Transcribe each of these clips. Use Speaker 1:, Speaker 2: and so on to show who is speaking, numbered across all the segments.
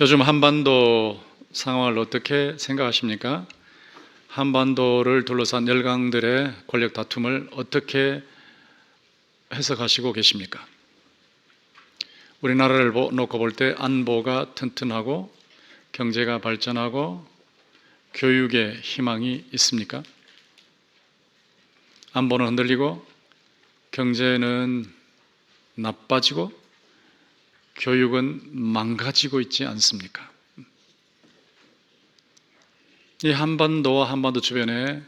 Speaker 1: 요즘 한반도 상황을 어떻게 생각하십니까? 한반도를 둘러싼 열강들의 권력 다툼을 어떻게 해석하시고 계십니까? 우리나라를 놓고 볼 때 안보가 튼튼하고 경제가 발전하고 교육에 희망이 있습니까? 안보는 흔들리고 경제는 나빠지고 교육은 망가지고 있지 않습니까? 이 한반도와 한반도 주변의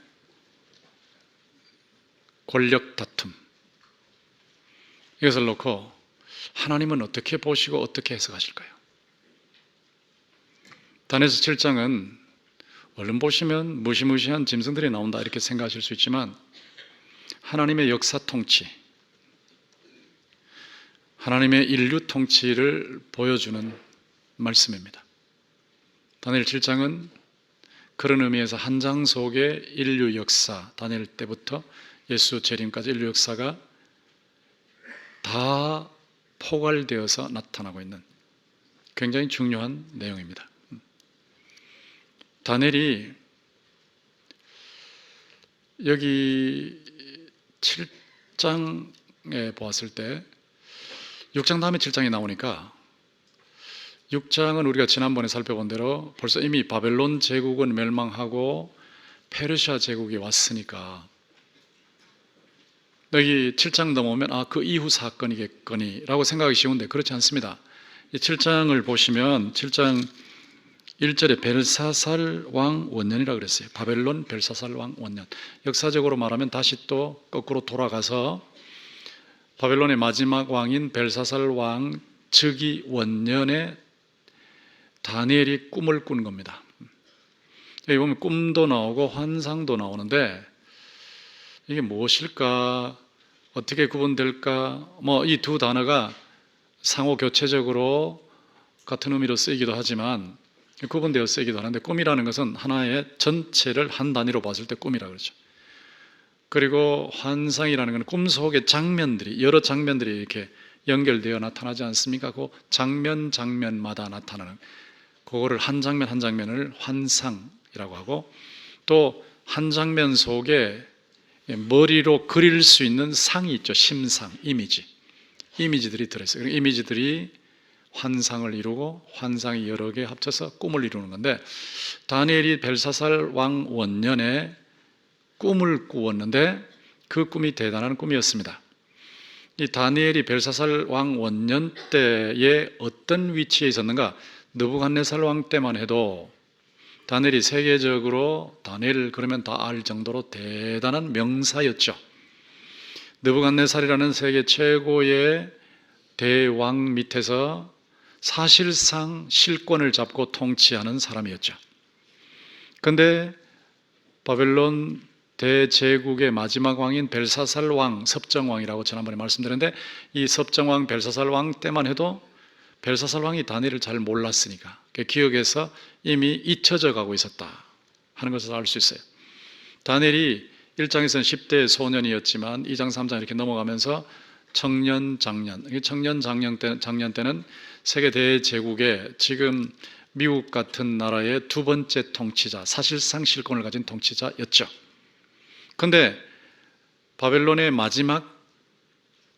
Speaker 1: 권력 다툼, 이것을 놓고 하나님은 어떻게 보시고 어떻게 해석하실까요? 다니엘서 7장은 얼른 보시면 무시무시한 짐승들이 나온다 이렇게 생각하실 수 있지만 하나님의 역사 통치, 하나님의 인류 통치를 보여주는 말씀입니다. 다니엘 7장은 그런 의미에서 한 장 속의 인류 역사, 다니엘 때부터 예수 재림까지 인류 역사가 다 포괄되어서 나타나고 있는 굉장히 중요한 내용입니다. 다니엘이 여기 7장에 보았을 때 6장 다음에 7장이 나오니까 6장은 우리가 지난번에 살펴본 대로 벌써 이미 바벨론 제국은 멸망하고 페르시아 제국이 왔으니까 여기 7장 넘어오면 그 이후 사건이겠거니라고 생각하기 쉬운데 그렇지 않습니다. 이 7장을 보시면 7장 1절에 벨사살 왕 원년이라고 그랬어요. 바벨론 벨사살 왕 원년. 역사적으로 말하면 다시 또 거꾸로 돌아가서 바벨론의 마지막 왕인 벨사살 왕 즉위 원년에 다니엘이 꿈을 꾼 겁니다. 여기 보면 꿈도 나오고 환상도 나오는데 이게 무엇일까? 어떻게 구분될까? 이 두 단어가 상호 교체적으로 같은 의미로 쓰이기도 하지만 구분되어 쓰이기도 하는데 꿈이라는 것은 하나의 전체를 한 단위로 봤을 때 꿈이라고 그러죠. 그리고 환상이라는 것은 꿈속의 장면들이 여러 장면들이 이렇게 연결되어 나타나지 않습니까? 그 장면마다 나타나는 그거를 한 장면 한 장면을 환상이라고 하고 또 한 장면 속에 머리로 그릴 수 있는 상이 있죠. 심상, 이미지들이 들어있어요. 이미지들이 환상을 이루고 환상이 여러 개 합쳐서 꿈을 이루는 건데 다니엘이 벨사살 왕 원년에 꿈을 꾸었는데 그 꿈이 대단한 꿈이었습니다. 이 다니엘이 벨사살 왕 원년 때에 어떤 위치에 있었는가? 느부갓네살 왕 때만 해도 다니엘이 세계적으로 다니엘 그러면 다 알 정도로 대단한 명사였죠. 느부갓네살이라는 세계 최고의 대왕 밑에서 사실상 실권을 잡고 통치하는 사람이었죠. 그런데 바벨론 대제국의 마지막 왕인 벨사살 왕, 섭정왕이라고 지난번에 말씀드렸는데 이 섭정왕 벨사살 왕 때만 해도 벨사살 왕이 다니엘을 잘 몰랐으니까 그 기억에서 이미 잊혀져 가고 있었다 하는 것을 알 수 있어요. 다니엘이 1장에서는 10대 소년이었지만 2장, 3장 이렇게 넘어가면서 청년 장년 때는 세계 대제국의 지금 미국 같은 나라의 두 번째 통치자, 사실상 실권을 가진 통치자였죠. 그런데 바벨론의 마지막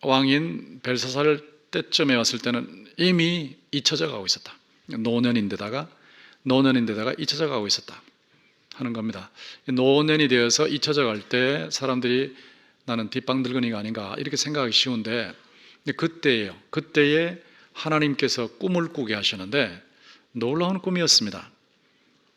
Speaker 1: 왕인 벨사살 때쯤에 왔을 때는 이미 잊혀져 가고 있었다. 노년인데다가 잊혀져 가고 있었다 하는 겁니다. 노년이 되어서 잊혀져 갈 때 사람들이 나는 뒷방늙은이가 아닌가 이렇게 생각하기 쉬운데 그때에 하나님께서 꿈을 꾸게 하셨는데 놀라운 꿈이었습니다.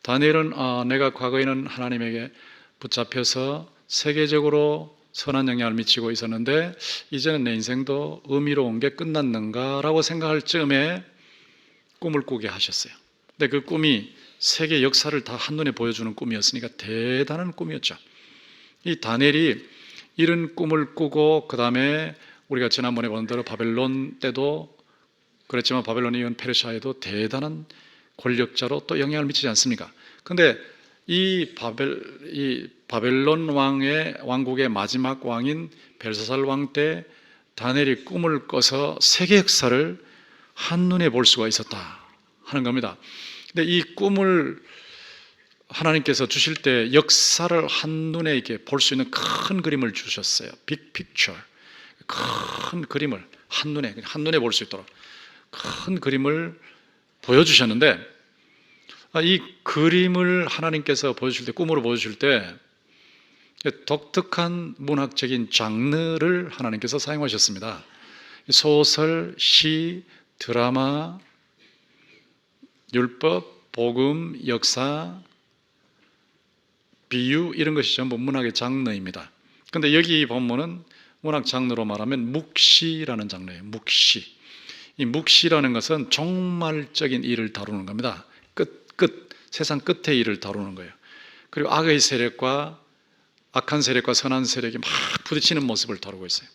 Speaker 1: 다니엘은 내가 과거에는 하나님에게 붙잡혀서 세계적으로 선한 영향을 미치고 있었는데 이제는 내 인생도 의미로운 게 끝났는가라고 생각할 즈음에 꿈을 꾸게 하셨어요. 근데 그 꿈이 세계 역사를 다 한눈에 보여주는 꿈이었으니까 대단한 꿈이었죠. 이 다니엘이 이런 꿈을 꾸고 그 다음에 우리가 지난번에 본 대로 바벨론 때도 그랬지만 바벨론 이후 페르시아에도 대단한 권력자로 또 영향을 미치지 않습니까? 그런데 이 바벨론 왕국의 마지막 왕인 벨사살 왕 때 다니엘이 꿈을 꿔서 세계 역사를 한눈에 볼 수가 있었다 하는 겁니다. 근데 이 꿈을 하나님께서 주실 때 역사를 한눈에 이렇게 볼 수 있는 큰 그림을 주셨어요. 빅 픽처. 큰 그림을 한눈에 볼 수 있도록 큰 그림을 보여주셨는데, 이 그림을 하나님께서 보여주실 때, 꿈으로 보여주실 때 독특한 문학적인 장르를 하나님께서 사용하셨습니다. 소설, 시, 드라마, 율법, 복음, 역사, 비유, 이런 것이 전부 문학의 장르입니다. 그런데 여기 본문은 문학 장르로 말하면 묵시라는 장르예요. 묵시. 이 묵시라는 것은 종말적인 일을 다루는 겁니다. 세상 끝의 일을 다루는 거예요. 그리고 악의 세력과 악한 세력과 선한 세력이 막 부딪히는 모습을 다루고 있어요.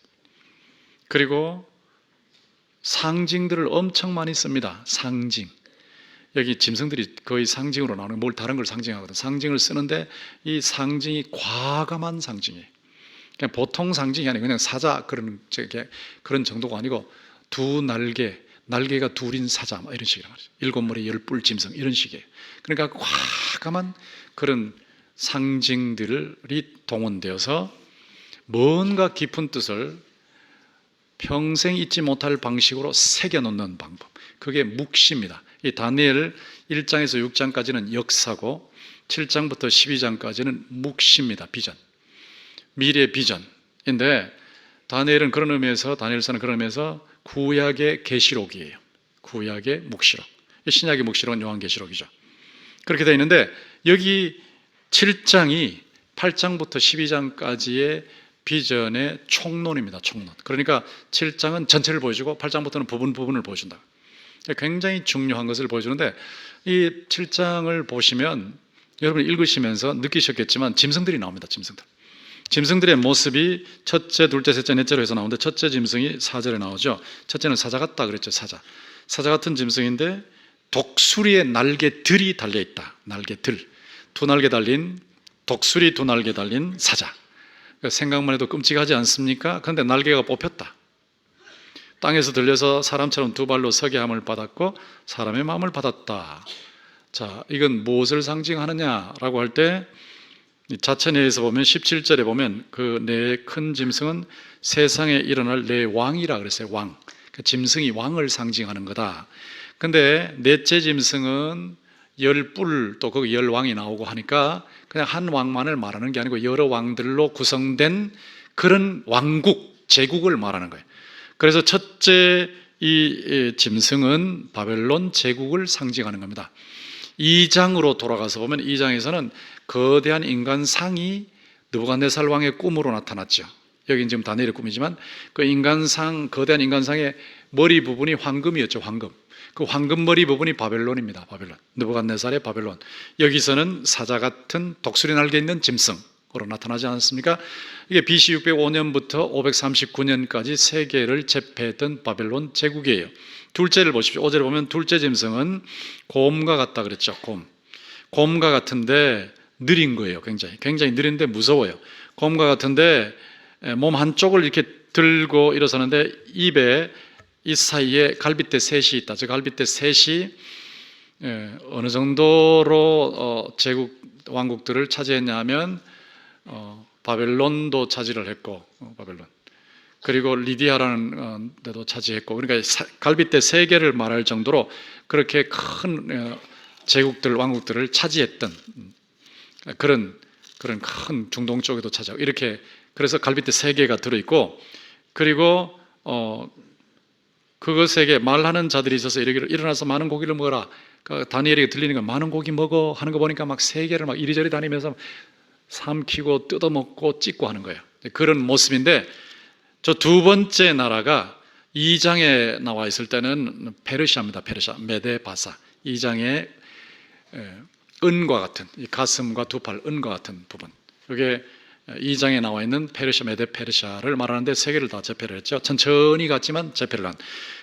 Speaker 1: 그리고 상징들을 엄청 많이 씁니다. 상징. 여기 짐승들이 거의 상징으로 나오는, 뭘 다른 걸 상징하거든. 상징을 쓰는데 이 상징이 과감한 상징이에요. 그냥 보통 상징이 아니고 그냥 사자 그런 정도가 아니고 두 날개가 둘인 사자 이런 식이란 말이죠. 일곱 머리 열 뿔 짐승 이런 식이에요. 그러니까 과감한 그런 상징들이 동원되어서 뭔가 깊은 뜻을 평생 잊지 못할 방식으로 새겨놓는 방법, 그게 묵시입니다. 이 다니엘 1장에서 6장까지는 역사고 7장부터 12장까지는 묵시입니다. 비전, 미래 비전인데, 다니엘은 그런 의미에서, 다니엘서는 그런 의미에서 구약의 계시록이에요. 구약의 묵시록. 신약의 묵시록은 요한계시록이죠. 그렇게 되어 있는데, 여기 7장이 8장부터 12장까지의 비전의 총론입니다. 총론. 그러니까 7장은 전체를 보여주고 8장부터는 부분을 보여준다. 굉장히 중요한 것을 보여주는데, 이 7장을 보시면 여러분이 읽으시면서 느끼셨겠지만 짐승들이 나옵니다. 짐승들의 모습이 첫째, 둘째, 셋째, 넷째로 해서 나오는데, 첫째 짐승이 4절에 나오죠. 첫째는 사자 같다 그랬죠. 사자 같은 짐승인데 독수리의 날개들이 달려있다. 날개들, 두 날개 달린, 독수리 두 날개 달린 사자. 생각만 해도 끔찍하지 않습니까? 그런데 날개가 뽑혔다. 땅에서 들려서 사람처럼 두 발로 서게 함을 받았고 사람의 마음을 받았다. 자, 이건 무엇을 상징하느냐라고 할 때, 자천해에서 보면 17절에 보면 그 네 큰 짐승은 세상에 일어날 네 왕이라 그랬어요. 왕. 그 짐승이 왕을 상징하는 거다. 근데 넷째 짐승은 열 뿔, 또 거기 열 왕이 나오고 하니까 그냥 한 왕만을 말하는 게 아니고 여러 왕들로 구성된 그런 왕국, 제국을 말하는 거예요. 그래서 첫째 이 짐승은 바벨론 제국을 상징하는 겁니다. 2장으로 돌아가서 보면 2장에서는 거대한 인간상이 느부갓네살 왕의 꿈으로 나타났죠. 여긴 지금 다니엘의 꿈이지만 그 인간상, 거대한 인간상의 머리 부분이 황금이었죠. 황금. 그 황금머리 부분이 바벨론입니다. 바벨론. 느부갓네살의 바벨론. 여기서는 사자 같은 독수리 날개 있는 짐승으로 나타나지 않습니까? 이게 BC 605년부터 539년까지 세계를 제패했던 바벨론 제국이에요. 둘째를 보십시오. 5절에 보면 둘째 짐승은 곰과 같다 그랬죠. 곰과 같은데 느린 거예요. 굉장히 느린데 무서워요. 곰과 같은데 몸 한쪽을 이렇게 들고 일어서는데 입에 이 사이에 갈빗대 셋이 있다. 저 갈빗대 셋이 어느 정도로 제국 왕국들을 차지했냐면 바벨론도 차지를 했고, 바벨론, 그리고 리디아라는 데도 차지했고, 그러니까 갈빗대 세 개를 말할 정도로 그렇게 큰 제국들, 왕국들을 차지했던 그런 큰 중동 쪽에도 차지하고, 이렇게 그래서 갈빗대 세 개가 들어있고, 그리고 그것에게 말하는 자들이 있어서 이르기를 일어나서 많은 고기를 먹어라. 그러니까 다니엘에게 들리는 건 많은 고기 먹어 하는 거 보니까 막 세 개를 막 이리저리 다니면서 삼키고 뜯어먹고 찢고 하는 거예요. 그런 모습인데, 저 두 번째 나라가 2장에 나와 있을 때는 페르시아입니다. 페르시아, 메데 바사. 2장에 은과 같은, 이 가슴과 두 팔 은과 같은 부분, 이게 2장에 나와 있는 페르시아, 메데 페르시아를 말하는데 세 개를 다 제패를 했죠. 천천히 갔지만 제패를 한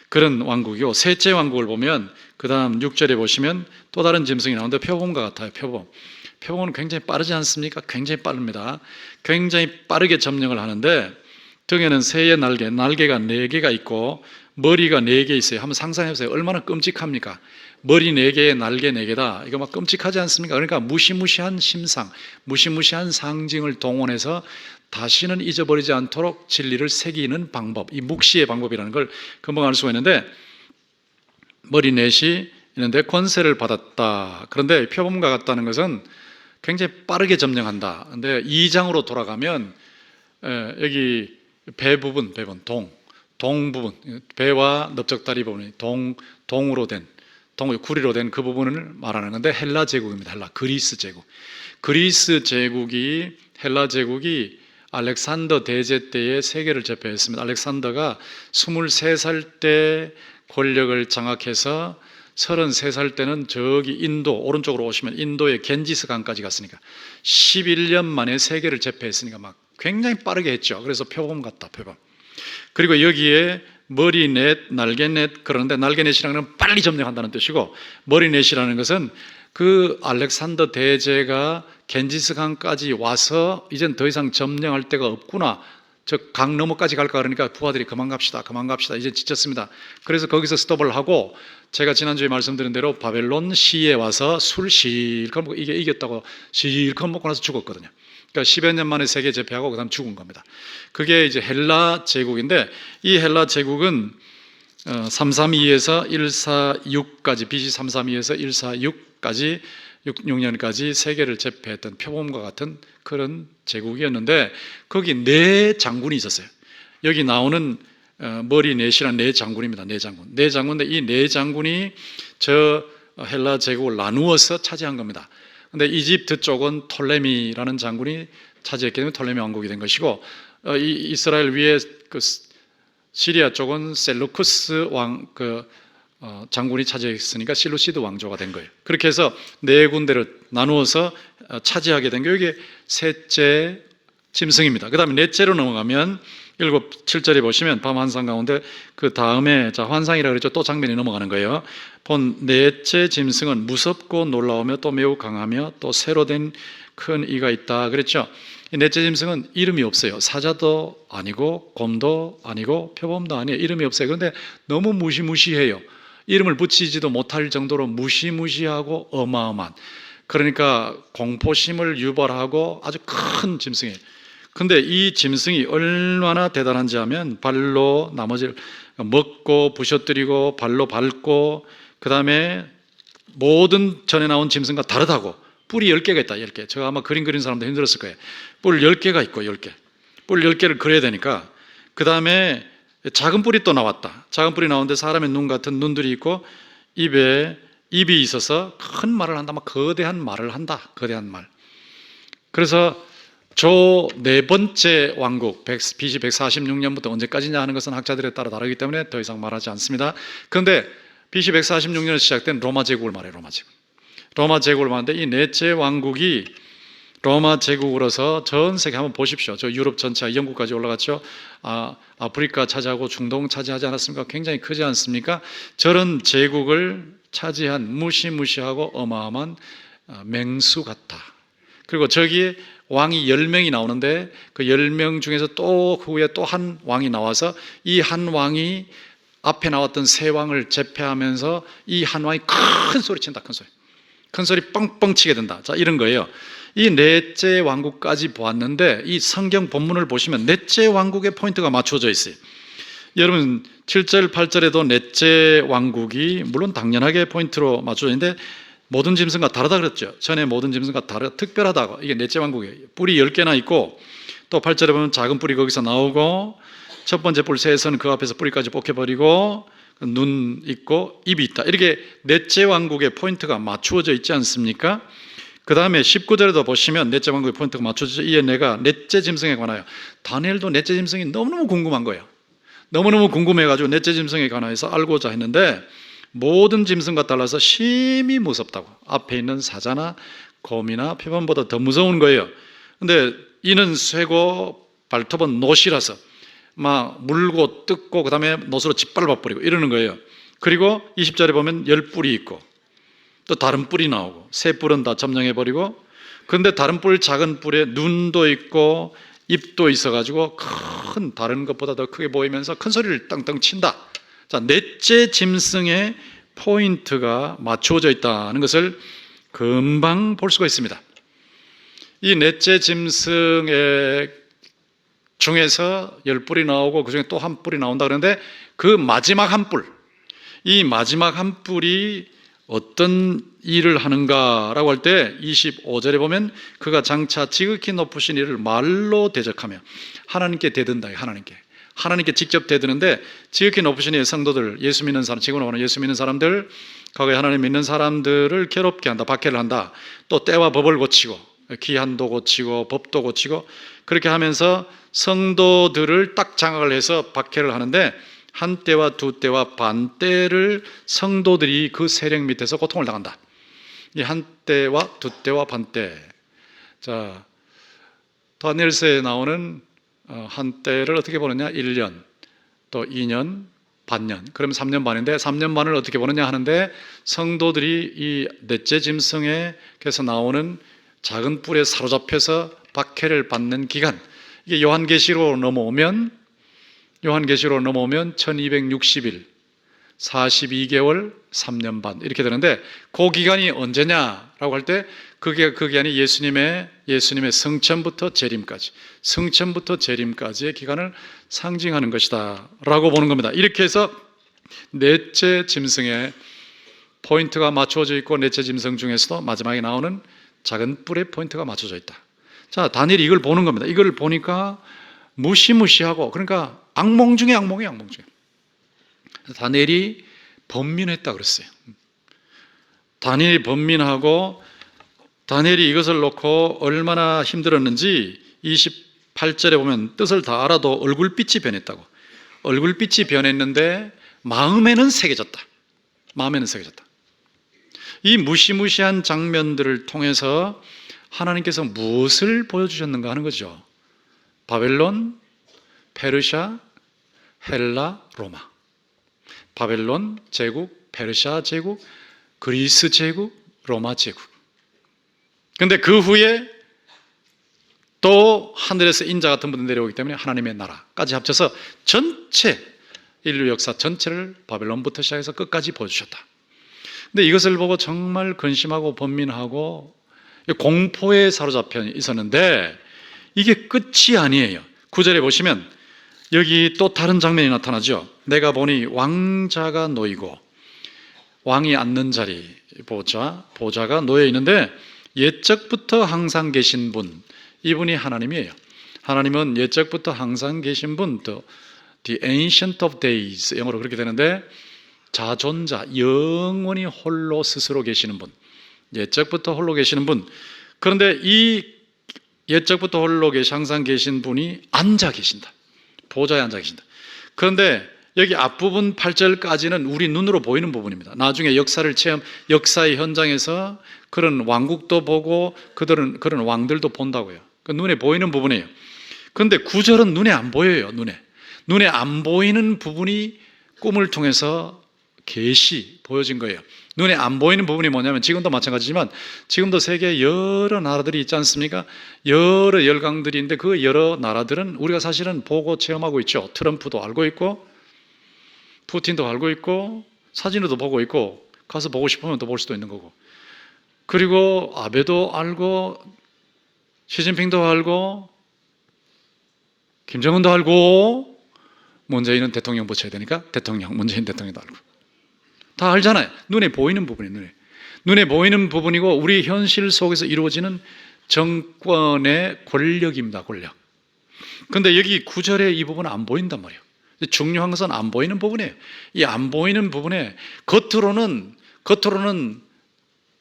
Speaker 1: 그런 왕국이고, 셋째 왕국을 보면 그 다음 6절에 보시면 또 다른 짐승이 나오는데 표범과 같아요. 표범은 굉장히 빠르지 않습니까? 굉장히 빠릅니다. 굉장히 빠르게 점령을 하는데 등에는 새의 날개가 4개가 있고 머리가 4개 있어요. 한번 상상해보세요. 얼마나 끔찍합니까? 머리 4개에 날개 4개다. 이거 막 끔찍하지 않습니까? 그러니까 무시무시한 심상, 무시무시한 상징을 동원해서 다시는 잊어버리지 않도록 진리를 새기는 방법, 이 묵시의 방법이라는 걸 금방 알 수가 있는데, 머리 넷이 있는데 권세를 받았다. 그런데 표범과 같다는 것은 굉장히 빠르게 점령한다. 그런데 2장으로 돌아가면 여기 배 부분, 동 부분, 배와 넓적다리 부분이 동으로 된, 구리로 된 그 부분을 말하는 건데 헬라 제국입니다. 그리스 제국. 그리스 제국이, 헬라 제국이 알렉산더 대제 때에 세계를 제패했습니다. 알렉산더가 23살 때 권력을 장악해서 33살 때는 저기 인도, 오른쪽으로 오시면 인도의 겐지스 강까지 갔으니까 11년 만에 세계를 제패했으니까 막 굉장히 빠르게 했죠. 그래서 표범 같다, 표범. 그리고 여기에 머리 넷, 날개 넷, 그런데 날개 넷이라는 건 빨리 점령한다는 뜻이고, 머리 넷이라는 것은 그 알렉산더 대제가 겐지스 강까지 와서 이젠 더 이상 점령할 데가 없구나, 저 강 너머까지 갈까 그러니까 부하들이 그만 갑시다 이제 지쳤습니다. 그래서 거기서 스톱을 하고, 제가 지난주에 말씀드린 대로 바벨론 시에 와서 술 실컷 먹고, 이게 이겼다고 실컷 먹고 나서 죽었거든요. 그러니까 10여 년 만에 세계 제패하고 그 다음 죽은 겁니다. 그게 이제 헬라 제국인데, 이 헬라 제국은 332에서 146까지, BC 332에서 146까지 6년까지 세계를 제패했던 표범과 같은 그런 제국이었는데, 거기 4장군이 있었어요. 여기 나오는 머리 넷이란 4장군입니다. 4장군인데 이 4장군이 저 헬라 제국을 나누어서 차지한 겁니다. 근데 이집트 쪽은 톨레미라는 장군이 차지했기 때문에 톨레미 왕국이 된 것이고, 이 이스라엘 위에 그 시리아 쪽은 셀루쿠스 장군이 차지했으니까 실루시드 왕조가 된 거예요. 그렇게 해서 4군데를 나누어서 차지하게 된 게 이게 셋째 짐승입니다. 그 다음에 넷째로 넘어가면 7절에 보시면 밤 환상 가운데 그 다음에 환상이라 그랬죠. 또 장면이 넘어가는 거예요. 본 넷째 짐승은 무섭고 놀라우며 또 매우 강하며 또 새로 된 큰 이가 있다 그랬죠. 이 넷째 짐승은 이름이 없어요. 사자도 아니고 곰도 아니고 표범도 아니에요. 이름이 없어요. 그런데 너무 무시무시해요. 이름을 붙이지도 못할 정도로 무시무시하고 어마어마한, 그러니까 공포심을 유발하고 아주 큰 짐승이에요. 근데 이 짐승이 얼마나 대단한지 하면, 발로 나머지를 먹고 부셔뜨리고 발로 밟고, 그 다음에 모든 전에 나온 짐승과 다르다고, 뿔이 10개가 있다. 10개. 제가 아마 그림 그린 사람도 힘들었을 거예요. 뿔 10개가 있고 10개. 뿔 10개를 그려야 되니까. 그 다음에 작은 뿔이 또 나왔다. 작은 뿔이 나오는데 사람의 눈 같은 눈들이 있고, 입에 입이 있어서 큰 말을 한다. 막 거대한 말을 한다. 거대한 말. 그래서 저 4번째 왕국, BC 146년부터 언제까지냐 하는 것은 학자들에 따라 다르기 때문에 더 이상 말하지 않습니다. 그런데 BC 146년에 시작된 로마 제국을 말해요. 로마 제국을 말하는데, 이 넷째 왕국이 로마 제국으로서 전 세계 한번 보십시오. 저 유럽 전체, 영국까지 올라갔죠. 아프리카 차지하고 중동 차지하지 않았습니까? 굉장히 크지 않습니까? 저런 제국을 차지한 무시무시하고 어마어마한 맹수 같다. 그리고 저기에 왕이 10명이 나오는데, 그 10명 중에서 또 후에 또 한 왕이 나와서 이 한 왕이 앞에 나왔던 세 왕을 제패하면서 이 한 왕이 큰 소리 친다. 큰 소리 뻥뻥 치게 된다. 자, 이런 거예요. 이 넷째 왕국까지 보았는데, 이 성경 본문을 보시면 넷째 왕국의 포인트가 맞춰져 있어요. 여러분 7절 8절에도 넷째 왕국이 물론 당연하게 포인트로 맞춰져 있는데, 모든 짐승과 다르다 그랬죠. 전에 모든 짐승과 특별하다고. 이게 넷째 왕국이에요. 뿔이 10개나 있고, 또 8절에 보면 작은 뿔이 거기서 나오고, 첫 번째 뿔 새에서는 그 앞에서 뿌리까지 뽑혀버리고, 눈 있고 입이 있다. 이렇게 넷째 왕국의 포인트가 맞추어져 있지 않습니까? 그 다음에 19절에도 보시면 넷째 왕국의 포인트가 맞춰져. 이에 내가 넷째 짐승에 관하여, 다니엘도 넷째 짐승이 너무너무 궁금한 거예요. 너무너무 궁금해가지고 넷째 짐승에 관하여서 알고자 했는데, 모든 짐승과 달라서 심히 무섭다고. 앞에 있는 사자나 곰이나 표범보다 더 무서운 거예요. 근데 이는 쇠고 발톱은 노시라서 막 물고 뜯고 그 다음에 노스로 짓밟아 버리고 이러는 거예요. 그리고 20절에 보면 10뿔이 있고, 또 다른 뿔이 나오고, 새 뿔은 다 점령해 버리고, 그런데 다른 뿔, 작은 뿔에 눈도 있고 입도 있어가지고 큰, 다른 것보다 더 크게 보이면서 큰 소리를 땅땅 친다. 자, 넷째 짐승의 포인트가 맞추어져 있다는 것을 금방 볼 수가 있습니다. 이 넷째 짐승의 중에서 10뿔이 나오고 그 중에 또 한 뿔이 나온다 그러는데 그 마지막 한 뿔, 이 마지막 한 뿔이 어떤 일을 하는가라고 할 때 25절에 보면 그가 장차 지극히 높으신 이를 말로 대적하며 하나님께 대든다. 하나님께 직접 대드는데 지극히 높으신 이의 성도들, 예수 믿는 사람, 지금으로 말하는 예수 믿는 사람들, 과거에 하나님 믿는 사람들을 괴롭게 한다, 박해를 한다. 또 때와 법을 고치고 기한도 고치고 법도 고치고 그렇게 하면서 성도들을 딱 장악을 해서 박해를 하는데 한 때와 두 때와 반 때를 성도들이 그 세력 밑에서 고통을 당한다. 이 한 때와 두 때와 반 때. 자, 다니엘서에 나오는 한 때를 어떻게 보느냐? 1년, 또 2년, 반년. 그러면 3년 반인데 3년 반을 어떻게 보느냐 하는데 성도들이 이 넷째 짐승에서 나오는 작은 뿔에 사로잡혀서 박해를 받는 기간. 이게 요한계시로 넘어오면 1260일, 42개월, 3년 반 이렇게 되는데 그 기간이 언제냐라고 할 때 그 기간이 예수님의 성천부터 재림까지의 기간을 상징하는 것이다 라고 보는 겁니다. 이렇게 해서 넷째 짐승의 포인트가 맞춰져 있고 넷째 짐승 중에서도 마지막에 나오는 작은 뿔의 포인트가 맞춰져 있다. 자, 다니엘이 이걸 보는 겁니다. 이걸 보니까 무시무시하고, 그러니까 악몽 중에 악몽이에요, 악몽 중에. 다니엘이 번민했다 그랬어요. 다니엘이 번민하고 다니엘이 이것을 놓고 얼마나 힘들었는지 28절에 보면 뜻을 다 알아도 얼굴빛이 변했다고. 얼굴빛이 변했는데 마음에는 새겨졌다. 이 무시무시한 장면들을 통해서 하나님께서 무엇을 보여주셨는가 하는 거죠. 바벨론, 페르시아, 헬라, 로마. 바벨론 제국, 페르시아 제국, 그리스 제국, 로마 제국. 그런데 그 후에 또 하늘에서 인자 같은 분이 내려오기 때문에 하나님의 나라까지 합쳐서 전체 인류 역사 전체를 바벨론부터 시작해서 끝까지 보여주셨다. 근데 이것을 보고 정말 근심하고 번민하고 공포에 사로잡혀 있었는데 이게 끝이 아니에요. 9절에 보시면 여기 또 다른 장면이 나타나죠. 내가 보니 왕자가 놓이고 왕이 앉는 자리, 보좌가 놓여 있는데 옛적부터 항상 계신 분, 이분이 하나님이에요. 하나님은 옛적부터 항상 계신 분, The Ancient of Days, 영어로 그렇게 되는데 자존자, 영원히 홀로 스스로 계시는 분, 옛적부터 홀로 계시는 분. 그런데 이 옛적부터 홀로 항상 계신 분이 앉아 계신다. 보좌에 앉아 계신다. 그런데 여기 앞부분 8절까지는 우리 눈으로 보이는 부분입니다. 나중에 역사의 현장에서 그런 왕국도 보고 그런 왕들도 본다고요. 그 눈에 보이는 부분이에요. 그런데 9절은 눈에 안 보여요. 눈에 안 보이는 부분이 꿈을 통해서 보여진 거예요. 눈에 안 보이는 부분이 뭐냐면 지금도 마찬가지지만 지금도 세계 여러 나라들이 있지 않습니까? 여러 열강들이 있는데 그 여러 나라들은 우리가 사실은 보고 체험하고 있죠. 트럼프도 알고 있고 푸틴도 알고 있고 사진으로도 보고 있고 가서 보고 싶으면 또 볼 수도 있는 거고, 그리고 아베도 알고 시진핑도 알고 김정은도 알고 문재인은 대통령 붙여야 되니까 문재인 대통령도 알고 다 알잖아요. 눈에 보이는 부분이에요. 눈에 보이는 부분이고 우리 현실 속에서 이루어지는 정권의 권력입니다. 권력. 그런데 여기 9절에 이 부분은 안 보인단 말이에요. 중요한 것은 안 보이는 부분이에요. 이 안 보이는 부분에 겉으로는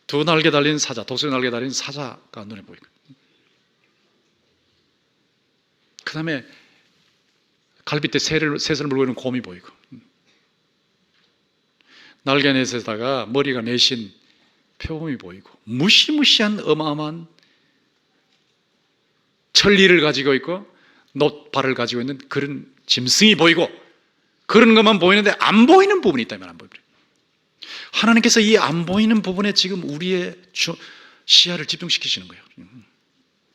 Speaker 1: 두 날개 달린 사자, 독수리 날개 달린 사자가 눈에 보이고, 그 다음에 갈빗대 셋을 물고 있는 곰이 보이고, 날개넷에다가 머리가 내신 표범이 보이고, 무시무시한 어마어마한 천리를 가지고 있고 놋발을 가지고 있는 그런 짐승이 보이고, 그런 것만 보이는데 안 보이는 부분이 있다면 안 보이는. 하나님께서 이 안 보이는 부분에 지금 우리의 시야를 집중시키시는 거예요.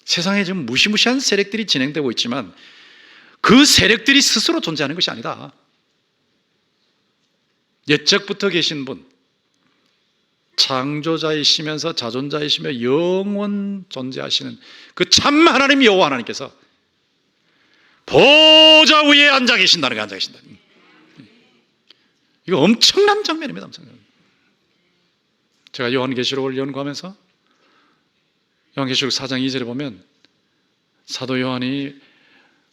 Speaker 1: 세상에 지금 무시무시한 세력들이 진행되고 있지만 그 세력들이 스스로 존재하는 것이 아니다. 옛적부터 계신 분, 창조자이시면서 자존자이시며 영원 존재하시는 그 참 하나님 여호와 하나님께서 보좌 위에 앉아 계신다는 게, 앉아 계신다. 이거 엄청난 장면입니다. 엄청난. 제가 요한계시록을 연구하면서 요한계시록 4장 2절에 보면 사도 요한이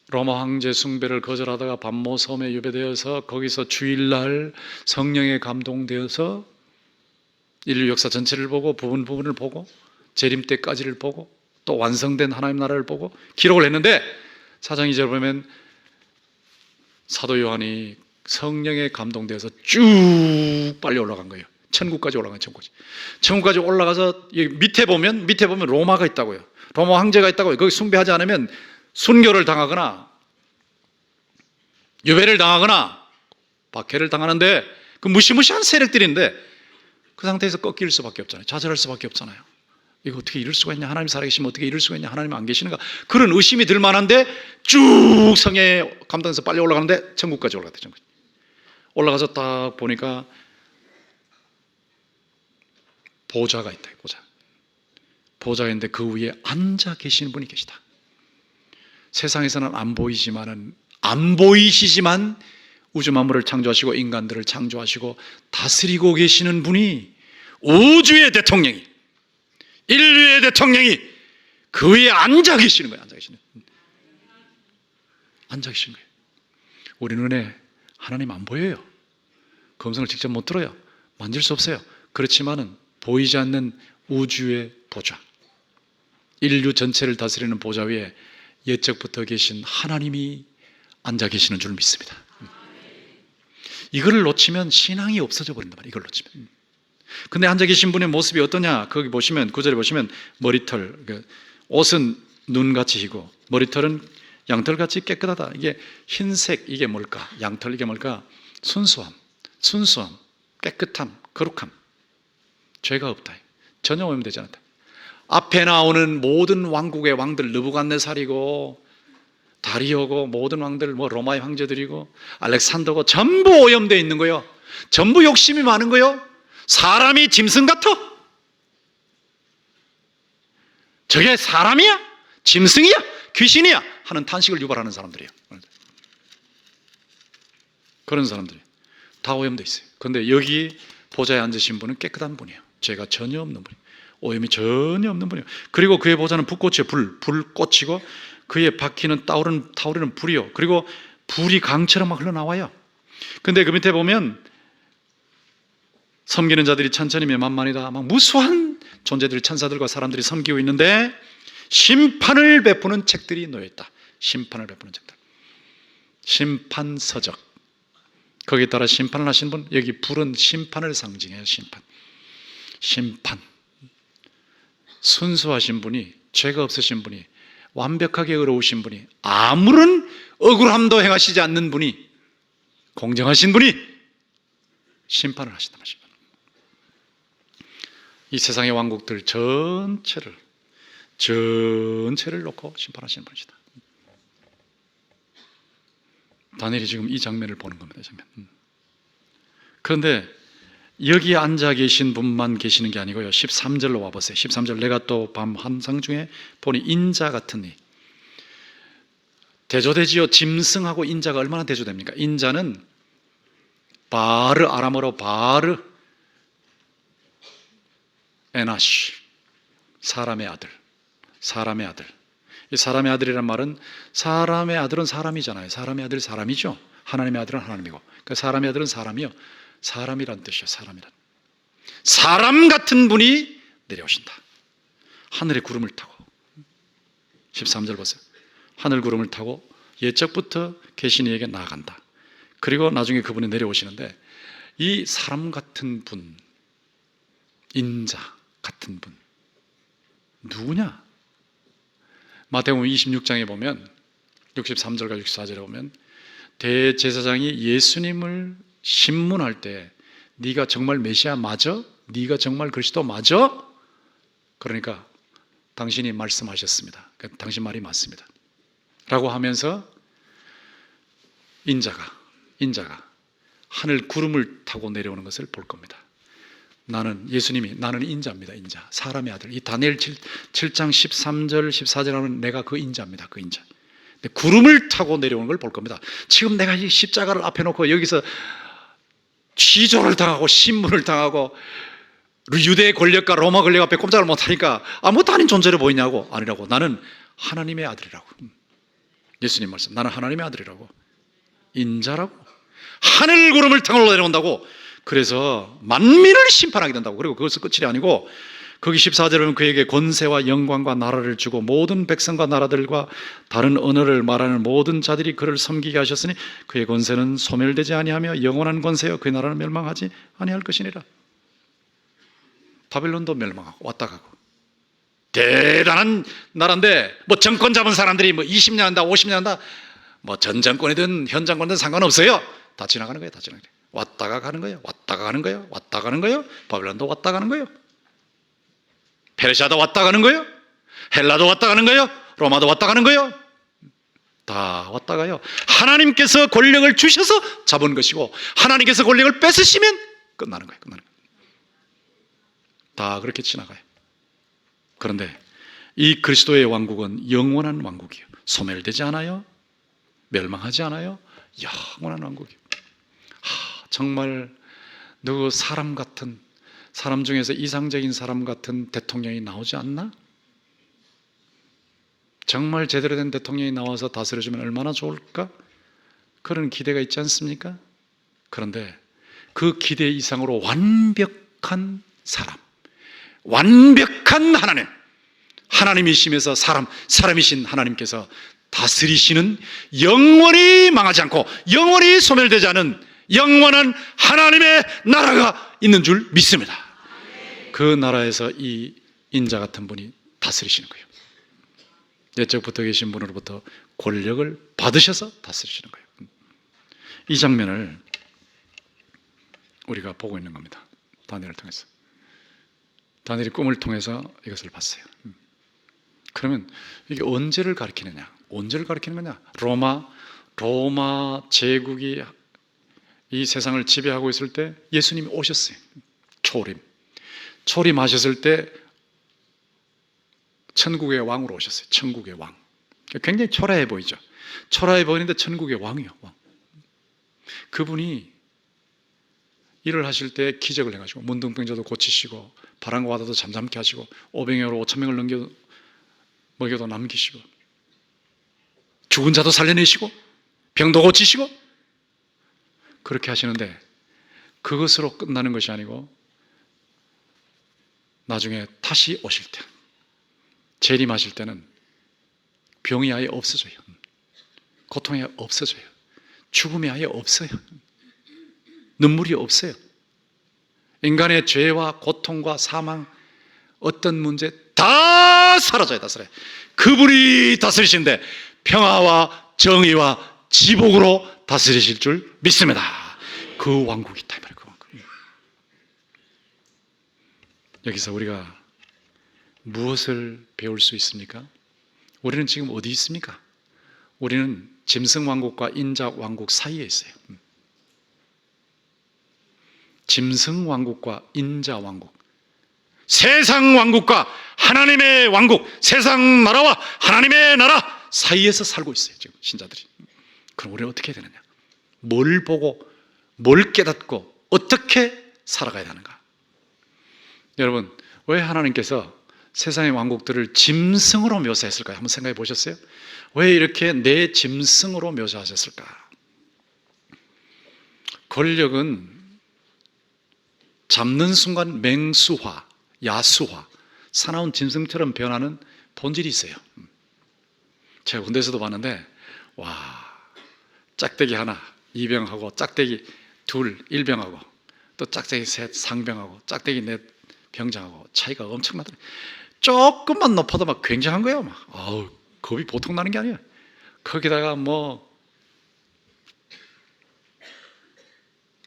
Speaker 1: 로마 황제 숭배를 거절하다가 반모 섬에 유배되어서 거기서 주일날 성령에 감동되어서 인류 역사 전체를 보고 부분 부분을 보고 재림 때까지를 보고 또 완성된 하나님 나라를 보고 기록을 했는데 4장 2절 보면 사도 요한이 성령에 감동되어서 쭉 빨리 올라간 거예요. 천국까지 올라간 천국까지. 천국까지 올라가서 밑에 보면 로마가 있다고요. 로마 황제가 있다고요. 거기 숭배하지 않으면 순교를 당하거나 유배를 당하거나 박해를 당하는데 그 무시무시한 세력들인데 그 상태에서 꺾일 수밖에 없잖아요. 좌절할 수밖에 없잖아요. 이거 어떻게 이럴 수가 있냐? 하나님 살아계시면 어떻게 이럴 수가 있냐? 하나님 안 계시는가? 그런 의심이 들 만한데 쭉 성에 감동해서 빨리 올라가는데 천국까지 올라갔대. 천국. 올라가서 딱 보니까 보좌가 있다. 보좌가 있는데 그 위에 앉아 계시는 분이 계시다. 세상에서는 안 보이시지만 우주 만물을 창조하시고 인간들을 창조하시고 다스리고 계시는 분이, 우주의 대통령이, 인류의 대통령이 그 위에 앉아 계시는 거예요. 앉아 계시는 거예요. 우리 눈에 하나님 안 보여요. 그 음성을 직접 못 들어요. 만질 수 없어요. 그렇지만은 보이지 않는 우주의 보좌, 인류 전체를 다스리는 보좌 위에 옛적부터 계신 하나님이 앉아 계시는 줄 믿습니다. 이걸 놓치면 신앙이 없어져 버린단 말이에요. 이걸 놓치면. 근데 앉아 계신 분의 모습이 어떠냐? 거기 보시면, 구절에 보시면 머리털, 옷은 눈같이 희고 머리털은 양털같이 깨끗하다. 이게 흰색, 이게 뭘까? 양털, 이게 뭘까? 순수함, 깨끗함, 거룩함, 죄가 없다. 전혀 오염되지 않았다. 앞에 나오는 모든 왕국의 왕들, 느부갓네살이고 다리오고 모든 왕들, 로마의 황제들이고 알렉산더고 전부 오염되어 있는 거예요. 전부 욕심이 많은 거예요. 사람이 짐승 같아? 저게 사람이야? 짐승이야? 귀신이야? 하는 탄식을 유발하는 사람들이에요. 그런 사람들이 다 오염되어 있어요. 그런데 여기 보좌에 앉으신 분은 깨끗한 분이에요. 죄가 전혀 없는 분이에요. 오염이 전혀 없는 분이에요. 그리고 그의 보좌는 불꽃이에요. 불꽃이고 그의 바퀴는 타오르는 불이요. 그리고 불이 강처럼 막 흘러나와요. 근데 그 밑에 보면 섬기는 자들이 천천히며 만만이다. 막 무수한 존재들이, 천사들과 사람들이 섬기고 있는데 심판을 베푸는 책들이 놓여있다. 심판을 베푸는 책들. 심판서적. 거기에 따라 심판을 하신 분, 여기 불은 심판을 상징해요. 심판. 순수하신 분이, 죄가 없으신 분이, 완벽하게 의로우신 분이, 아무런 억울함도 행하시지 않는 분이, 공정하신 분이 심판을 하신단 말입니다. 이 세상의 왕국들 전체를 놓고 심판하시는 분이시다. 다니엘이 지금 이 장면을 보는 겁니다. 이 장면. 그런데 여기에 앉아 계신 분만 계시는 게 아니고요. 13절로 와보세요. 13절, 내가 또 밤 환상 중에 보니 인자 같은 이. 대조되지요. 짐승하고 인자가 얼마나 대조됩니까? 인자는 바르, 아람어로 바르 에나시, 사람의 아들. 이 사람의 아들이란 말은, 사람의 아들은 사람이잖아요. 사람의 아들 사람이죠. 하나님의 아들은 하나님이고, 그러니까 사람의 아들은 사람이요. 사람이란 뜻이요. 사람 같은 분이 내려오신다. 하늘의 구름을 타고. 13절 보세요. 하늘 구름을 타고 옛적부터 계신 이에게 나아간다. 그리고 나중에 그분이 내려오시는데, 이 사람 같은 분, 인자 같은 분, 누구냐? 마태복음 26장에 보면 63절과 64절에 보면 대제사장이 예수님을 신문할 때, 네가 정말 메시아 맞아? 네가 정말 그리스도 맞아? 그러니까 당신이 말씀하셨습니다. 그러니까 당신 말이 맞습니다. 라고 하면서 인자가 하늘 구름을 타고 내려오는 것을 볼 겁니다. 예수님이 나는 인자입니다. 인자. 사람의 아들. 이 다니엘 7장 13절 14절 하면 내가 그 인자입니다. 그 인자. 근데 구름을 타고 내려오는 걸 볼 겁니다. 지금 내가 이 십자가를 앞에 놓고 여기서 취조를 당하고 신문을 당하고 유대 권력과 로마 권력 앞에 꼼짝을 못하니까 아무것도 아닌 존재로 보이냐고. 아니라고. 나는 하나님의 아들이라고. 예수님 말씀. 나는 하나님의 아들이라고. 인자라고. 하늘 구름을 타고 내려온다고. 그래서 만민을 심판하게 된다고. 그리고 그것은 끝이 아니고 거기 14절은 그에게 권세와 영광과 나라를 주고 모든 백성과 나라들과 다른 언어를 말하는 모든 자들이 그를 섬기게 하셨으니 그의 권세는 소멸되지 아니하며 영원한 권세여 그의 나라는 멸망하지 아니할 것이니라. 바벨론도 멸망하고 왔다 가고 대단한 나라인데 뭐 정권 잡은 사람들이 뭐 20년 한다 50년 한다 뭐 전 정권이든 현 정권이든 상관없어요. 다 지나가는 거예요. 다 지나가는 거예요. 왔다가 가는 거예요. 왔다가 가는 거예요. 왔다가 가는 거예요. 바벨론도 왔다 가는 거예요. 페르시아도 왔다 가는 거예요. 헬라도 왔다 가는 거예요. 로마도 왔다 가는 거예요. 다 왔다 가요. 하나님께서 권력을 주셔서 잡은 것이고 하나님께서 권력을 뺏으시면 끝나는 거예요. 끝나는 거예요. 다 그렇게 지나가요. 그런데 이 그리스도의 왕국은 영원한 왕국이에요. 소멸되지 않아요. 멸망하지 않아요. 영원한 왕국이에요. 정말 누구 사람 중에서 이상적인 사람 같은 대통령이 나오지 않나? 정말 제대로 된 대통령이 나와서 다스려주면 얼마나 좋을까? 그런 기대가 있지 않습니까? 그런데 그 기대 이상으로 완벽한 사람, 완벽한 하나님이시면서 사람이신 하나님께서 다스리시는 영원히 망하지 않고 영원히 소멸되지 않은 영원한 하나님의 나라가 있는 줄 믿습니다. 그 나라에서 이 인자 같은 분이 다스리시는 거예요. 옛적 붙어 계신 분으로부터 권력을 받으셔서 다스리시는 거예요. 이 장면을 우리가 보고 있는 겁니다. 다니엘을 통해서. 다니엘이 꿈을 통해서 이것을 봤어요. 그러면 이게 언제를 가리키느냐? 언제를 가리키는 거냐? 로마 제국이 이 세상을 지배하고 있을 때 예수님이 오셨어요. 초림하셨을 때 천국의 왕으로 오셨어요. 천국의 왕. 굉장히 초라해 보이죠. 초라해 보이는데 천국의 왕이요. 왕. 그분이 일을 하실 때 기적을 해가지고 문둥병자도 고치시고 바람과 바다도 잠잠케 하시고 오병이어로 5,000명을 먹여도 남기시고 죽은 자도 살려내시고 병도 고치시고 그렇게 하시는데 그것으로 끝나는 것이 아니고 나중에 다시 오실 때 재림하실 때는 병이 아예 없어져요. 고통이 아예 없어져요. 죽음이 아예 없어요. 눈물이 없어요. 인간의 죄와 고통과 사망 어떤 문제 다 사라져요. 다 사라져요. 그분이 다스리시는데 평화와 정의와 지복으로 다스리실 줄 믿습니다. 그 왕국이 있다. 그 왕국. 여기서 우리가 무엇을 배울 수 있습니까? 우리는 지금 어디 있습니까? 우리는 짐승 왕국과 인자 왕국 사이에 있어요. 짐승 왕국과 인자 왕국, 세상 왕국과 하나님의 왕국, 세상 나라와 하나님의 나라 사이에서 살고 있어요. 지금 신자들이. 그럼 우리는 어떻게 해야 되느냐? 뭘 보고 뭘 깨닫고 어떻게 살아가야 하는가? 여러분, 왜 하나님께서 세상의 왕국들을 짐승으로 묘사했을까요? 한번 생각해 보셨어요? 왜 이렇게 내 짐승으로 묘사하셨을까? 권력은 잡는 순간 맹수화, 야수화, 사나운 짐승처럼 변하는 본질이 있어요. 제가 군대에서도 봤는데 와, 짝대기 하나, 2병하고 짝대기 둘, 1병하고 또 짝대기 셋, 상병하고 짝대기 넷, 병장하고 차이가 엄청나더라고요. 조금만 높아도 막 굉장한 거예요. 막 아우, 겁이 보통 나는 게 아니에요. 거기다가 뭐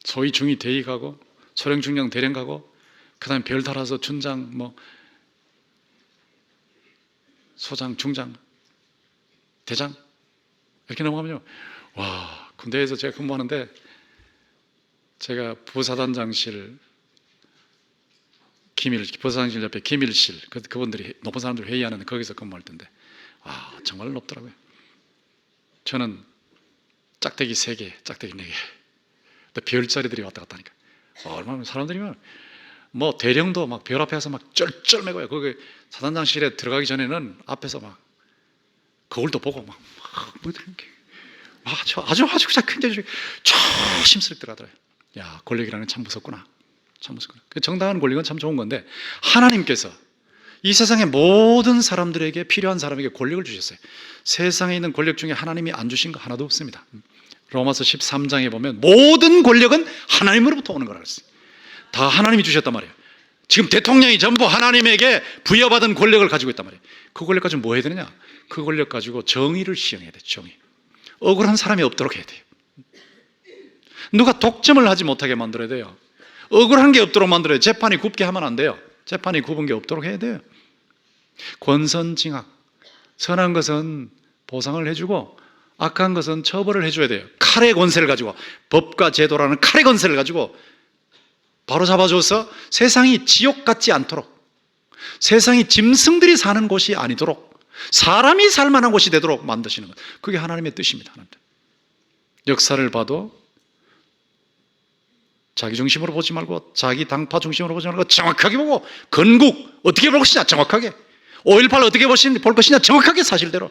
Speaker 1: 소위 중위 대위 가고 소령 중령 대령 가고 그다음에 별 달아서 준장 뭐 소장 중장 대장 이렇게 넘어가면요. 와, 군대에서 제가 근무하는데 제가 부사단장실 부사장실 옆에 기밀실, 그분들이 높은 사람들 회의하는데 거기서 근무할 텐데, 정말 높더라고요. 저는 짝대기 3개, 짝대기 4개, 또 별자리들이 왔다 갔다 하니까 얼마나 사람들이 뭐 대령도 막 별 앞에 가서 막 쩔쩔매고요. 거기 사단장실에 들어가기 전에는 앞에서 막 거울도 보고 막 아주 굉장히 조심스럽게 들어가더라고요. 야, 권력이라는 참 무섭구나. 참 무섭구나. 정당한 권력은 참 좋은 건데, 하나님께서 이 세상의 모든 사람들에게, 필요한 사람에게 권력을 주셨어요. 세상에 있는 권력 중에 하나님이 안 주신 거 하나도 없습니다. 로마서 13장에 보면 모든 권력은 하나님으로부터 오는 거라고 했어요. 다 하나님이 주셨단 말이에요. 지금 대통령이 전부 하나님에게 부여받은 권력을 가지고 있단 말이에요. 그 권력 가지고 뭐 해야 되느냐? 그 권력 가지고 정의를 시행해야 돼요. 정의. 억울한 사람이 없도록 해야 돼요. 누가 독점을 하지 못하게 만들어야 돼요. 억울한 게 없도록 만들어야 돼요. 재판이 굽게 하면 안 돼요. 재판이 굽은 게 없도록 해야 돼요. 권선징악. 선한 것은 보상을 해주고 악한 것은 처벌을 해줘야 돼요. 칼의 권세를 가지고, 법과 제도라는 칼의 권세를 가지고 바로 잡아줘서 세상이 지옥 같지 않도록, 세상이 짐승들이 사는 곳이 아니도록, 사람이 살만한 곳이 되도록 만드시는 것, 그게 하나님의 뜻입니다. 역사를 봐도 자기 중심으로 보지 말고, 자기 당파 중심으로 보지 말고 정확하게 보고, 건국 어떻게 볼 것이냐 정확하게, 5.18 어떻게 볼 것이냐 정확하게, 사실대로,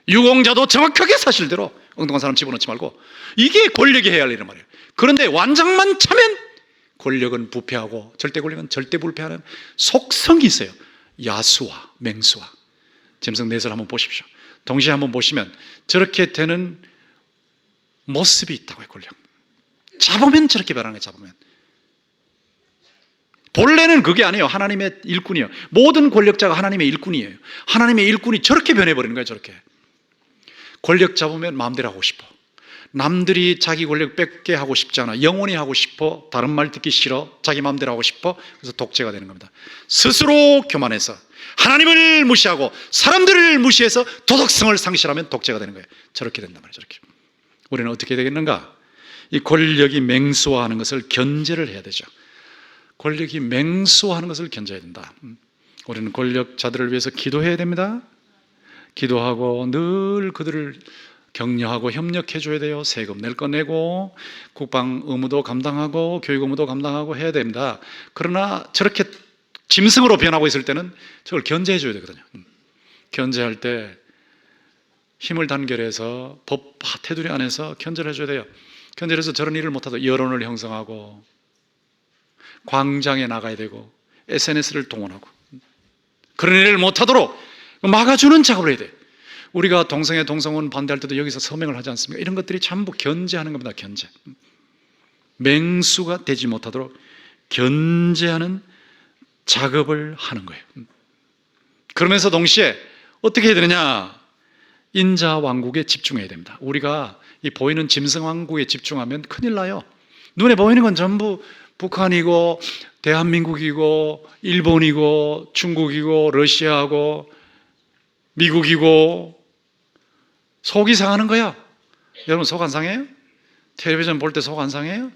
Speaker 1: 유공자도 정확하게 사실대로, 엉뚱한 사람 집어넣지 말고. 이게 권력이 해야 할 일이란 말이에요. 그런데 완장만 차면 권력은 부패하고, 절대 권력은 절대 불패하는 속성이 있어요. 야수와 맹수와. 짐승 넷을 한번 보십시오. 동시에 한번 보시면 저렇게 되는 모습이 있다고요. 권력 잡으면 저렇게 변하는 거예요. 잡으면. 본래는 그게 아니에요. 하나님의 일꾼이에요. 모든 권력자가 하나님의 일꾼이에요. 하나님의 일꾼이 저렇게 변해버리는 거예요. 저렇게. 권력 잡으면 마음대로 하고 싶어. 남들이 자기 권력 뺏게 하고 싶지 않아. 영원히 하고 싶어. 다른 말 듣기 싫어. 자기 마음대로 하고 싶어. 그래서 독재가 되는 겁니다. 스스로 교만해서 하나님을 무시하고 사람들을 무시해서 도덕성을 상실하면 독재가 되는 거예요. 저렇게 된단 말이에요. 저렇게. 우리는 어떻게 되겠는가? 이 권력이 맹수화하는 것을 견제를 해야 되죠. 권력이 맹수화하는 것을 견제해야 된다. 우리는 권력자들을 위해서 기도해야 됩니다. 기도하고 늘 그들을 격려하고 협력해 줘야 돼요. 세금 낼 거 내고, 국방 의무도 감당하고, 교육 의무도 감당하고 해야 됩니다. 그러나 저렇게 짐승으로 변하고 있을 때는 저걸 견제해 줘야 되거든요. 견제할 때 힘을 단결해서 법 테두리 안에서 견제를 해줘야 돼요. 견제를 해서 저런 일을 못하도록 여론을 형성하고, 광장에 나가야 되고, SNS를 동원하고, 그런 일을 못하도록 막아주는 작업을 해야 돼요. 우리가 동성애 동성혼 반대할 때도 여기서 서명을 하지 않습니까? 이런 것들이 전부 견제하는 겁니다. 견제. 맹수가 되지 못하도록 견제하는 작업을 하는 거예요. 그러면서 동시에 어떻게 해야 되느냐? 인자왕국에 집중해야 됩니다. 우리가 이 보이는 짐승왕국에 집중하면 큰일 나요. 눈에 보이는 건 전부 북한이고 대한민국이고 일본이고 중국이고 러시아고 미국이고, 속이 상하는 거야. 여러분 속 안 상해요? 텔레비전 볼 때 속 안 상해요?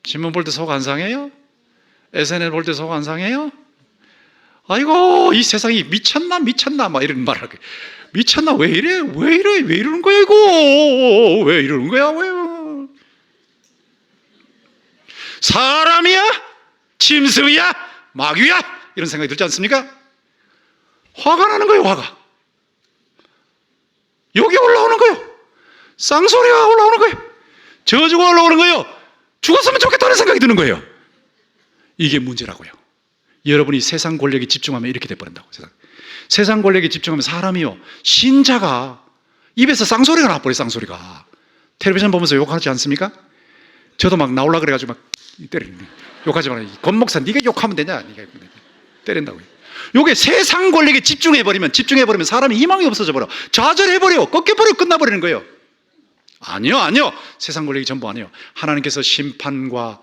Speaker 1: 신문 볼 때 속 안 상해요? SNS 볼 때 속 안 상해요? 아이고 이 세상이 미쳤나 막 이런 말을 하게. 미쳤나? 왜 이래? 왜 이러는 거야 이거? 왜 이러는 거야? 왜? 사람이야? 짐승이야? 마귀야? 이런 생각이 들지 않습니까? 화가 나는 거예요. 화가. 욕이 올라오는 거예요. 쌍소리가 올라오는 거예요. 저주가 올라오는 거예요. 죽었으면 좋겠다는 생각이 드는 거예요. 이게 문제라고요. 여러분이 세상 권력에 집중하면 이렇게 돼버린다고. 세상 권력에 집중하면 사람이요, 신자가 입에서 쌍소리가 나버려요. 쌍소리가. 텔레비전 보면서 욕하지 않습니까? 저도 막 나오려고 그래가지고 막 때리는 거예요. 욕하지 마라. 권 목사 네가 욕하면 되냐? 네가 때린다고요. 요게 세상 권력에 집중해버리면 사람이 희망이 없어져 버려. 좌절해버려. 꺾여버려. 끝나버리는 거예요. 아니요. 세상 권력이 전부 아니에요. 하나님께서 심판과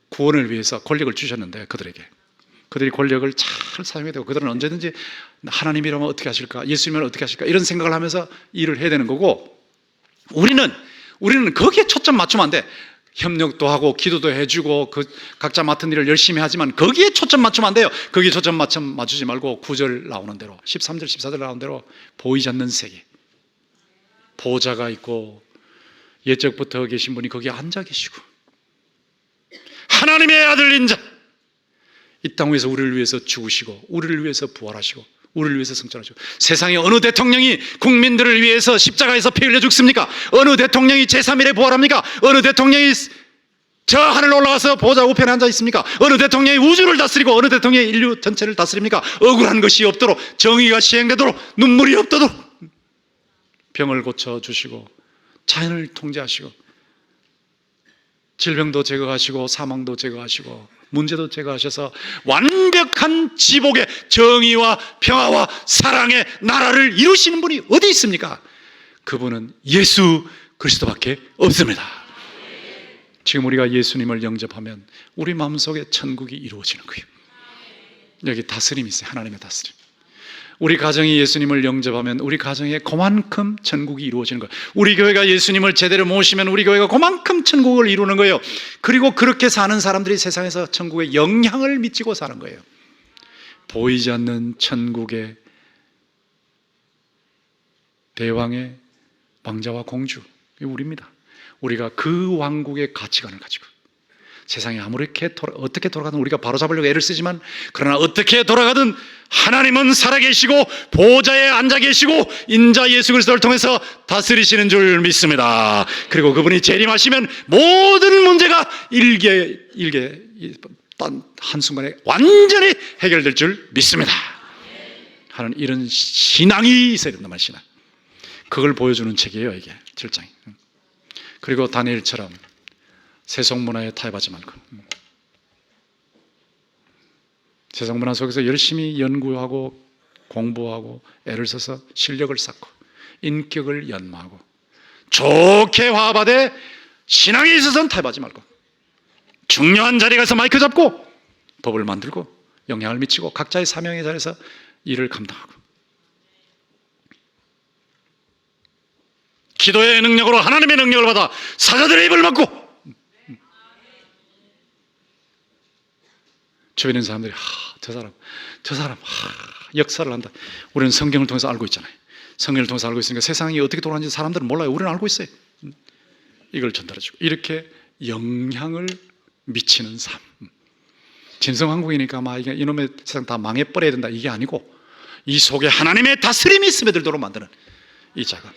Speaker 1: 구원을 위해서 권력을 주셨는데, 그들이 권력을 잘 사용해야 되고, 그들은 언제든지 하나님이라면 어떻게 하실까, 예수님이면 어떻게 하실까, 이런 생각을 하면서 일을 해야 되는 거고, 우리는 거기에 초점 맞추면 안 돼. 협력도 하고 기도도 해주고 각자 맡은 일을 열심히 하지만 거기에 초점 맞추면 안 돼요. 거기에 초점 맞추지 말고 9절 나오는 대로, 13절 14절 나오는 대로 보이지 않는 세계, 보좌가 있고 옛적부터 계신 분이 거기에 앉아 계시고 하나님의 아들인 자, 이 땅 위에서 우리를 위해서 죽으시고 우리를 위해서 부활하시고 우리를 위해서 승천하시고, 세상의 어느 대통령이 국민들을 위해서 십자가에서 피 흘려 죽습니까? 어느 대통령이 제3일에 부활합니까? 어느 대통령이 저 하늘 올라가서 보좌 우편에 앉아 있습니까? 어느 대통령이 우주를 다스리고 어느 대통령이 인류 전체를 다스립니까? 억울한 것이 없도록, 정의가 시행되도록, 눈물이 없도록 병을 고쳐주시고 자연을 통제하시고 질병도 제거하시고 사망도 제거하시고 문제도 제거하셔서 완벽한 지복의 정의와 평화와 사랑의 나라를 이루시는 분이 어디 있습니까? 그분은 예수 그리스도밖에 없습니다. 지금 우리가 예수님을 영접하면 우리 마음속에 천국이 이루어지는 거예요. 여기 다스림이 있어요. 하나님의 다스림. 우리 가정이 예수님을 영접하면 우리 가정에 그만큼 천국이 이루어지는 거예요. 우리 교회가 예수님을 제대로 모시면 우리 교회가 그만큼 천국을 이루는 거예요. 그리고 그렇게 사는 사람들이 세상에서 천국에 영향을 미치고 사는 거예요. 보이지 않는 천국의 대왕의 왕자와 공주, 이게 우리입니다. 우리가 그 왕국의 가치관을 가지고 세상이 어떻게 돌아가든 우리가 바로잡으려고 애를 쓰지만, 그러나 어떻게 돌아가든 하나님은 살아계시고 보좌에 앉아 계시고 인자 예수 그리스도를 통해서 다스리시는 줄 믿습니다. 그리고 그분이 재림하시면 모든 문제가 한순간에 완전히 해결될 줄 믿습니다 하는 이런 신앙이 있어야 된단 신앙. 그걸 보여주는 책이에요, 이게 7장이. 그리고 다니엘처럼 세속 문화에 타협하지 말고 세상 문화 속에서 열심히 연구하고 공부하고 애를 써서 실력을 쌓고 인격을 연마하고 좋게 화합하되 신앙에 있어서는 타협하지 말고 중요한 자리에 가서 마이크 잡고 법을 만들고 영향을 미치고 각자의 사명의 자리에서 일을 감당하고 기도의 능력으로 하나님의 능력을 받아 사자들의 입을 막고 주변에 있는 사람들이 저 사람 역사를 한다. 우리는 성경을 통해서 알고 있잖아요. 성경을 통해서 알고 있으니까 세상이 어떻게 돌아가는지 사람들은 몰라요. 우리는 알고 있어요. 이걸 전달해주고 이렇게 영향을 미치는 삶. 진성한국이니까 막 이놈의 세상 다 망해버려야 된다 이게 아니고 이 속에 하나님의 다스림이 스며들도록 만드는 이 작업,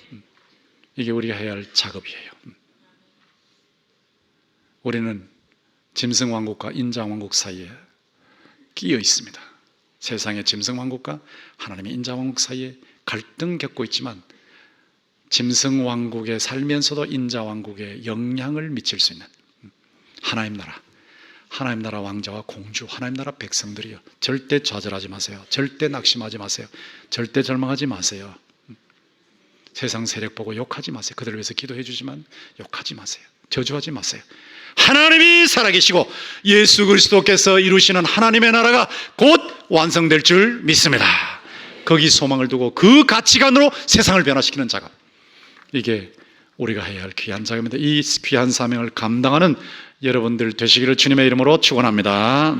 Speaker 1: 이게 우리가 해야 할 작업이에요. 우리는 짐승왕국과 인자왕국 사이에 끼어 있습니다. 세상의 짐승왕국과 하나님의 인자왕국 사이에 갈등 겪고 있지만 짐승왕국에 살면서도 인자왕국에 영향을 미칠 수 있는 하나님 나라 왕자와 공주, 하나님 나라 백성들이요, 절대 좌절하지 마세요. 절대 낙심하지 마세요. 절대 절망하지 마세요. 세상 세력 보고 욕하지 마세요. 그들을 위해서 기도해 주지만 욕하지 마세요. 저주하지 마세요. 하나님이 살아계시고 예수 그리스도께서 이루시는 하나님의 나라가 곧 완성될 줄 믿습니다. 거기 소망을 두고 그 가치관으로 세상을 변화시키는 작업, 이게 우리가 해야 할 귀한 작업입니다. 이 귀한 사명을 감당하는 여러분들 되시기를 주님의 이름으로 축원합니다.